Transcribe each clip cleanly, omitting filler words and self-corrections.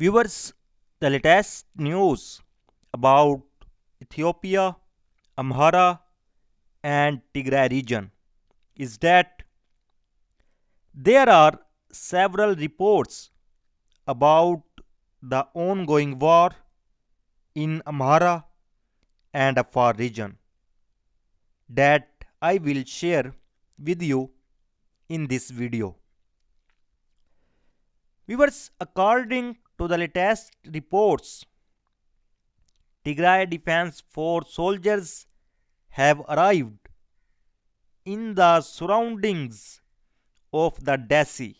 Viewers, the latest news about Ethiopia, Amhara, and Tigray region is that there are several reports about the ongoing war in Amhara and Afar region that I will share with you in this video. Viewers, according to the latest reports, Tigray Defense Force soldiers have arrived in the surroundings of the Desi.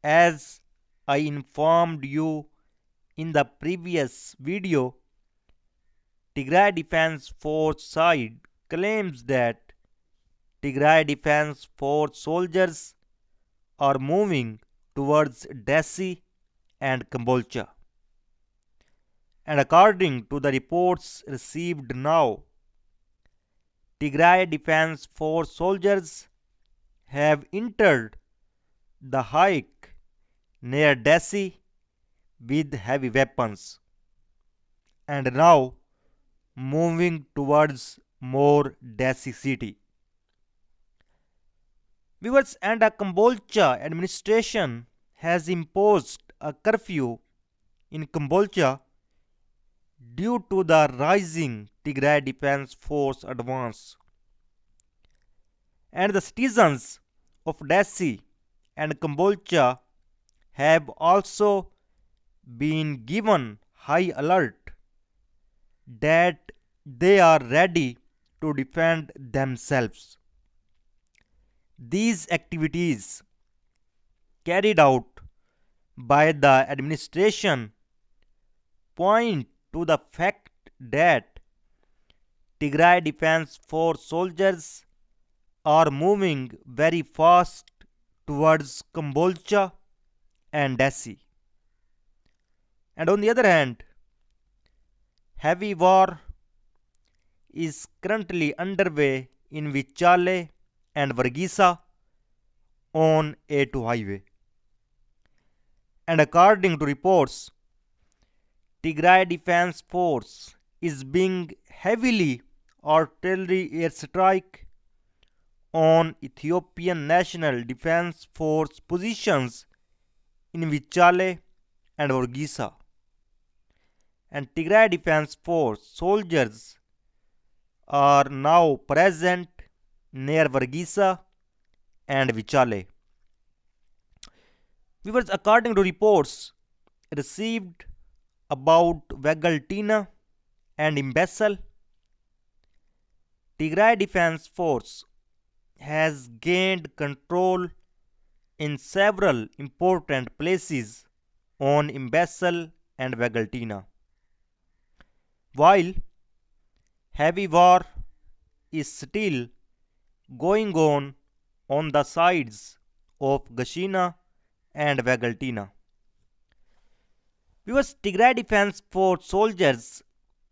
As I informed you in the previous video, Tigray Defense Force side claims that Tigray Defense Force soldiers are moving towards Desi and Kambolcha. And according to the reports received now, Tigray Defense Force soldiers have entered the hike near Desi with heavy weapons and now moving towards more Desi city. Viewers, and a Kambolcha administration has imposed a curfew in Kambolcha due to the rising Tigray Defense Force advance. And the citizens of Desi and Kambolcha have also been given high alert that they are ready to defend themselves. These activities carried out by the administration point to the fact that Tigray Defense Force soldiers are moving very fast towards Kambolcha and Desi. And on the other hand, heavy war is currently underway in Vichale and Vargisa on A2 highway. And according to reports, Tigray Defense Force is being heavily artillery airstrike on Ethiopian National Defense Force positions in Vichale and Vargisa. And Tigray Defense Force soldiers are now present near Vargisa and Vichale. Viewers, according to reports received about Vegaltina and Imbecile, Tigray Defense Force has gained control in several important places on Imbecile and Vegaltina. While heavy war is still going on the sides of Gashina and Vegaltina. Because Tigray Defense Force soldiers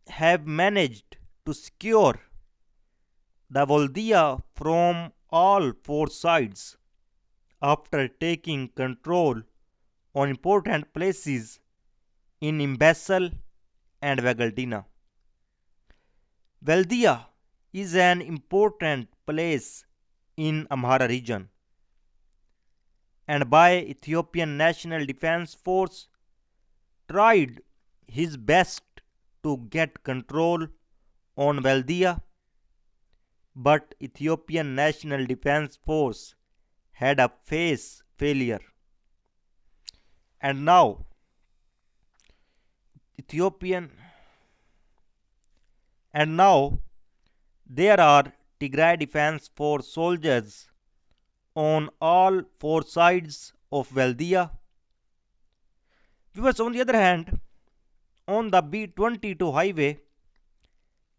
have managed to secure the Voldia from all four sides after taking control on important places in Imbecile and Vegaltina. Valdia is an important place in Amhara region, and by Ethiopian National Defense Force tried his best to get control on Valdia, but Ethiopian National Defense Force had a face failure. And now Ethiopian and now there are Tigray Defense Force soldiers on all four sides of Valdia. Viewers, on the other hand, on the B22 highway,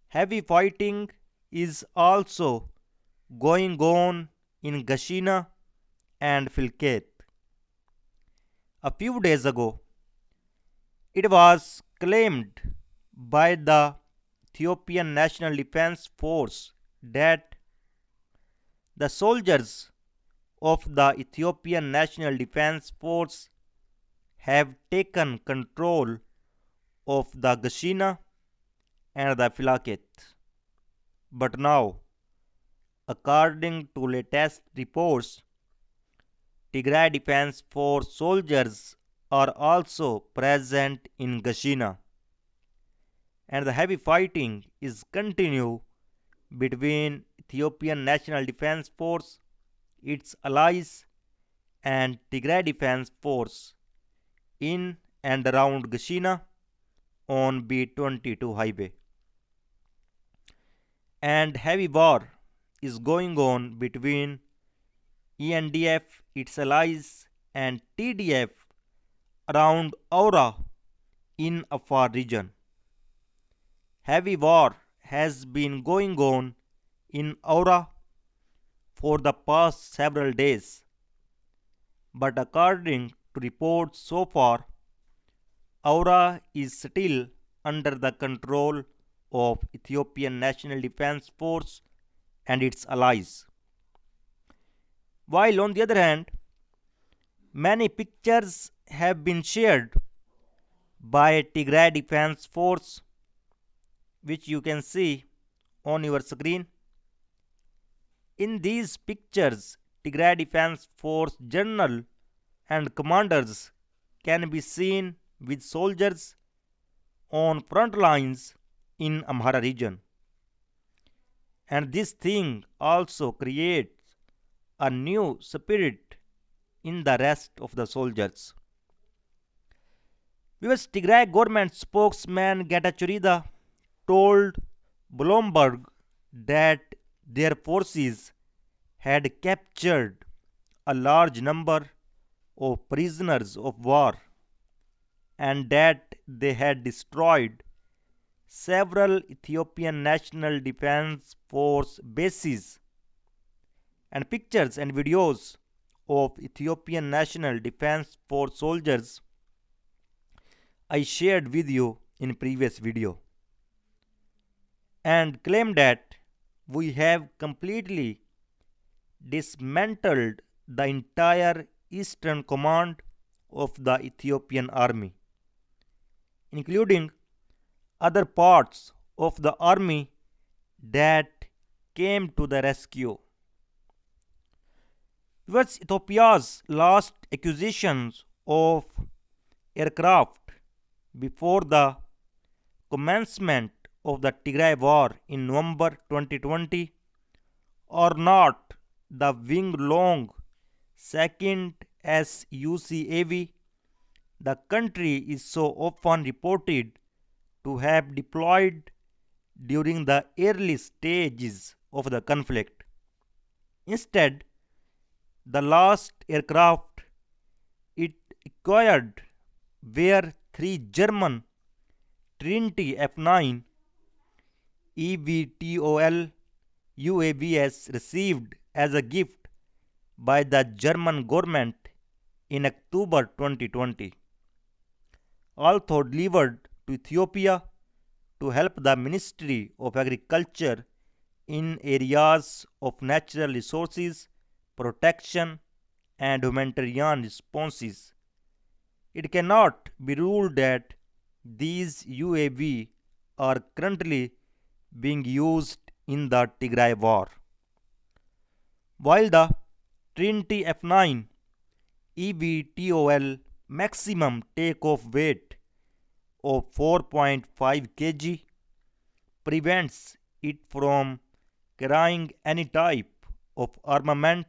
heavy fighting is also going on in Gashina and Filket. A few days ago, it was claimed by the Ethiopian National Defense Force that the soldiers of the Ethiopian National Defense Force have taken control of the Gashina and the Philaket. But now, according to latest reports, Tigray Defense Force soldiers are also present in Gashina, and the heavy fighting is continue between Ethiopian National Defense Force, its allies, and Tigray Defense Force in and around Gashina on B-22 highway. And heavy war is going on between ENDF, its allies, and TDF around Aura in Afar region. Heavy war has been going on in Aura for the past several days, but according to reports so far, Aura is still under the control of Ethiopian National Defense Force and its allies. While on the other hand, many pictures have been shared by Tigray Defense Force, which you can see on your screen. In these pictures, Tigray Defense Force general and commanders can be seen with soldiers on front lines in Amhara region. And this thing also creates a new spirit in the rest of the soldiers. US Tigray government spokesman Getachew told Bloomberg that their forces had captured a large number of prisoners of war and that they had destroyed several Ethiopian National Defense Force bases. And pictures and videos of Ethiopian National Defense Force soldiers I shared with you in previous video, and claim that we have completely dismantled the entire eastern command of the Ethiopian army, including other parts of the army that came to the rescue. US Ethiopia's last acquisitions of aircraft before the commencement of the Tigray War in November 2020 are not the wing-long second SUCAV the country is so often reported to have deployed during the early stages of the conflict. Instead, the last aircraft it acquired were three German Trinity F9 eVTOL UAVs received as a gift by the German government in October 2020, although delivered to Ethiopia to help the Ministry of Agriculture in areas of natural resources, protection, and humanitarian responses. It cannot be ruled that these UAV are currently being used in the Tigray war. While the Trinity F9 eVTOL maximum takeoff weight of 4.5 kg prevents it from carrying any type of armament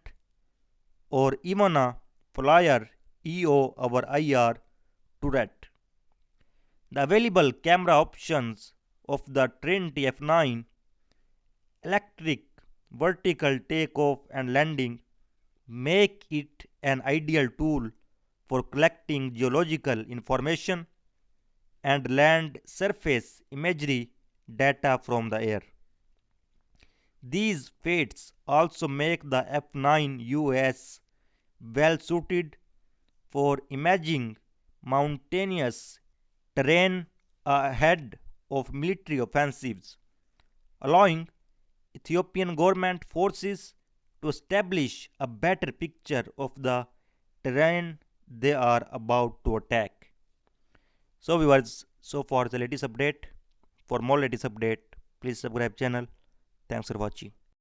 or even a flyer EO over IR turret. The available camera options of the Trinity F9 electric vertical takeoff and landing make it an ideal tool for collecting geological information and land surface imagery data from the air. These feats also make the F9 US well suited for imaging mountainous terrain ahead of military offensives, allowing Ethiopian government forces to establish a better picture of the terrain they are about to attack. So viewers, so far the latest update. For more latest update, please subscribe channel. Thanks for watching.